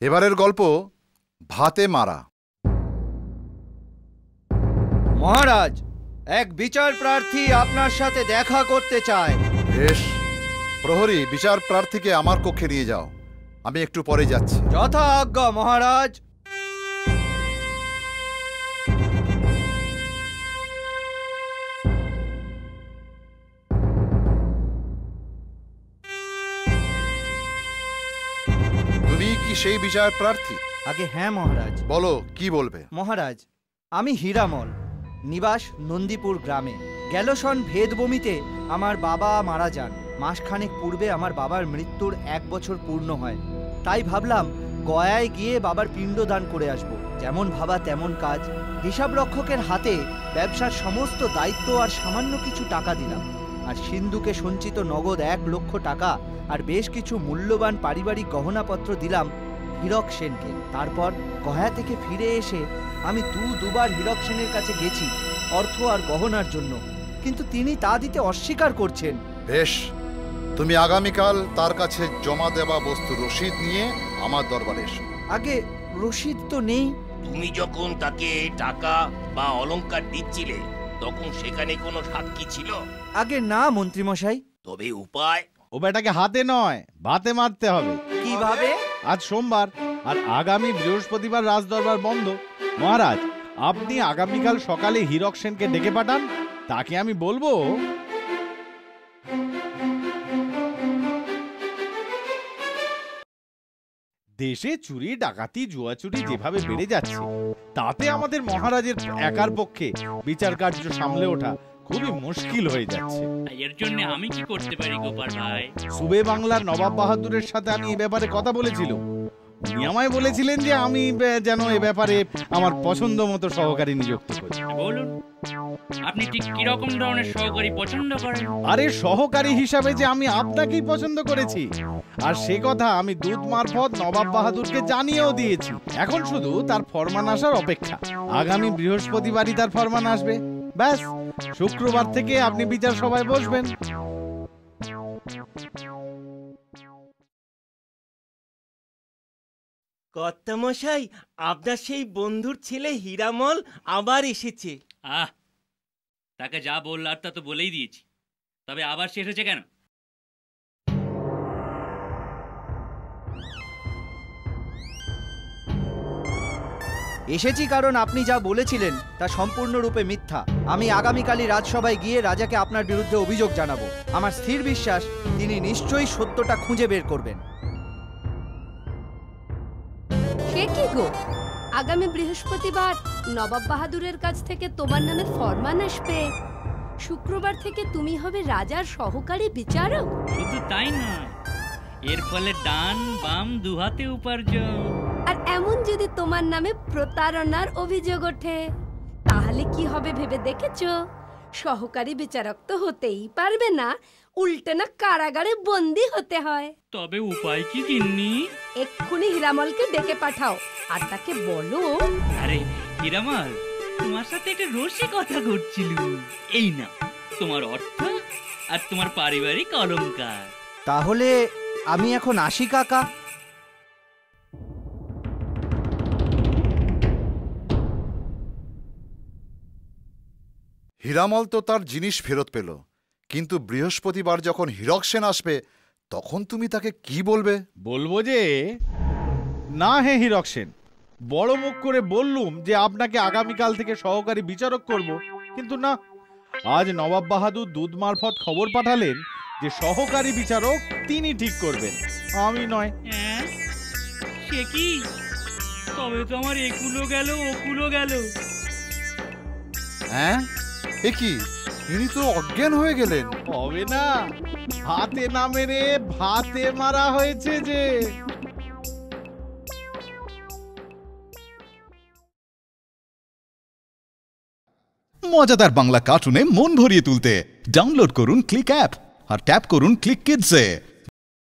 এবারের গল্প ভাতে মারা। মহারাজ, এক বিচার প্রার্থী আপনার সাথে দেখা করতে চায়। বেশ, প্রহরী বিচার প্রার্থীকে আমার কক্ষে নিয়ে যাও, আমি একটু পরে যাচ্ছি। যথা আজ্ঞা মহারাজ। তুমি কি সেই বিচার প্রার্থী? আগে হ্যাঁ মহারাজ। বলো, কি বলবে? মহারাজ, আমি হীরামল, নিবাস নন্দীপুর গ্রামে। গেল সন ভেদবমিতে আমার বাবা মারা যান। মাসখানেক পূর্বে আমার বাবার মৃত্যুর 1 বছর পূর্ণ হয়। তাই ভাবলাম গয়ায় গিয়ে বাবার পিণ্ডদান করে আসব। যেমন ভাবা তেমন কাজ। হিসাব রক্ষকের হাতে ব্যবসার সমস্ত দায়িত্ব আর সামান্য কিছু টাকা দিলাম। আর সিন্ধুকে সঞ্চিত নগদ 1 লক্ষ টাকা আর বেশ কিছু মূল্যবান পারিবারিক গহনাপত্র দিলাম হীরক সেনকে। তারপর গয়া থেকে ফিরে এসে আমি দুবার হীরক সেনের কাছে গেছি অর্থ আর গহনার জন্য, কিন্তু তিনি তা দিতে অস্বীকার করছেন। বেশ, তুমি আগামীকাল তার কাছে জমা দেওয়া বস্তু রসিদ নিয়ে আমার দরবারে এসো। আগে রসিদ তো নেই। তুমি যখন তাকে টাকা বা অলংকার দিচ্ছিলে তখন সেখানে কোনো সাক্ষী ছিল? আগে না মন্ত্রীমশাই। তবে উপায়? ও বেটাকে হাতে নয়, ভাতে মারতে হবে। কিভাবে? আজ সোমবার আর আগামী বৃহস্পতিবার রাজদরবার বন্ধ। মহারাজ, আপনি আগামীকাল সকালে হীরক সেনকে ডেকে পাঠান। তাকে আমি বলবো দেশে চুরি ডাকাতি জুয়াচুরি যেভাবে বেড়ে যাচ্ছে, তাতে আমাদের মহারাজের একার পক্ষে বিচার কার্য সামলে ওঠা খুবই মুশকিল হয়ে যাচ্ছে। এর জন্য আমি কি করতে পারি গোপাল ভাই? সুবে বাংলার নবাব বাহাদুরের সাথে আমি এই ব্যাপারে কথা বলেছিলাম। উনি আমায় বলেছিলেন যে আমি যেন এ ব্যাপারে আমার পছন্দ মতো সহকারী নিযুক্ত করি। বলুন, আপনি ঠিক কি রকম ধরনের সহকারী পছন্দ করেন? আরে সহকারী হিসাবে যে আমি আপনাকেই পছন্দ করেছি, আর সে কথা আমি দূত মারফত নবাব বাহাদুরকে জানিয়েও দিয়েছি। এখন শুধু তার ফরমান আসার অপেক্ষা। আগামী বৃহস্পতিবারই তার ফরমান আসবে। ব্যাস, শুক্রবার থেকে আপনি বিচার সভায় বসবেন। কর্তামশাই, আপনার সেই বন্ধুর ছেলে হীরামল আবার এসেছে। তাকে যা বললার তা তো বলেই দিয়েছি, তবে আবার সে এসেছে কেন? এসেছি কারণ আপনি যা বলেছিলেন তা সম্পূর্ণরূপে মিথ্যা। আমি আগামীকালই রাজসভায় গিয়ে রাজাকে আপনার বিরুদ্ধে অভিযোগ জানাবো। আমার স্থির বিশ্বাস তিনি নিশ্চয়ই সত্যটা খুঁজে বের করবেন। সে কি গো, আগামী বৃহস্পতিবার নবাব বাহাদুরের কাছ থেকে তোমার নামে ফরমান আসবে। শুক্রবার থেকে তুমি হবে রাজার সহকারী বিচারক। শুধু তাই নয়, এর ফলে ডান বাম দুহাতে উপার্জন। আর এমন যদি তোমার নামে প্রতারণার অভিযোগ ওঠে তাহলে কি হবে ভেবে দেখেছো? সহকারী বিচারক তো হতেই পারবে না, উল্টে না কারাগারে বন্দী হতে হয়। তবে উপায় কি গিন্নি? এক্ষুনি হীরামলকে ডেকে পাঠাও আর তাকে বলো। আরে হীরামল, তোমার সাথে একটা রসি কথা করছিল। এই না তোমার অর্থ আর তোমার পারিবারিক অলংকার। তাহলে আমি এখন আসি কাকা। হীরামল তো তার জিনিস ফেরত পেল, কিন্তু বৃহস্পতিবার যখন হীরক সেন আসবে তখন তুমি তাকে কি বলবে? বলবো যে না হে হীরক সেন, বড় মুখ করে বললুম যে আপনাকে আগামীকাল থেকে সহকারী বিচারক করব, কিন্তু না, আজ নবাব বাহাদুর দূত মারফত খবর পাঠালেন যে সহকারী বিচারক তিনি ঠিক করবেন, আমি নয়। সে কি? তবে তো আমার একুলো গেল ওকুলো গেল। হ্যাঁ, এ কি, ইনি তো অজ্ঞান হয়ে গেলেন। হবে না, হাতে না মেরে ভাতে মারা হয়েছে যে। মজাদার বাংলা কার্টুনে মন ভরিয়ে তুলতে ডাউনলোড করুন ক্লিক অ্যাপ আর ট্যাপ করুন ক্লিক কিডসে।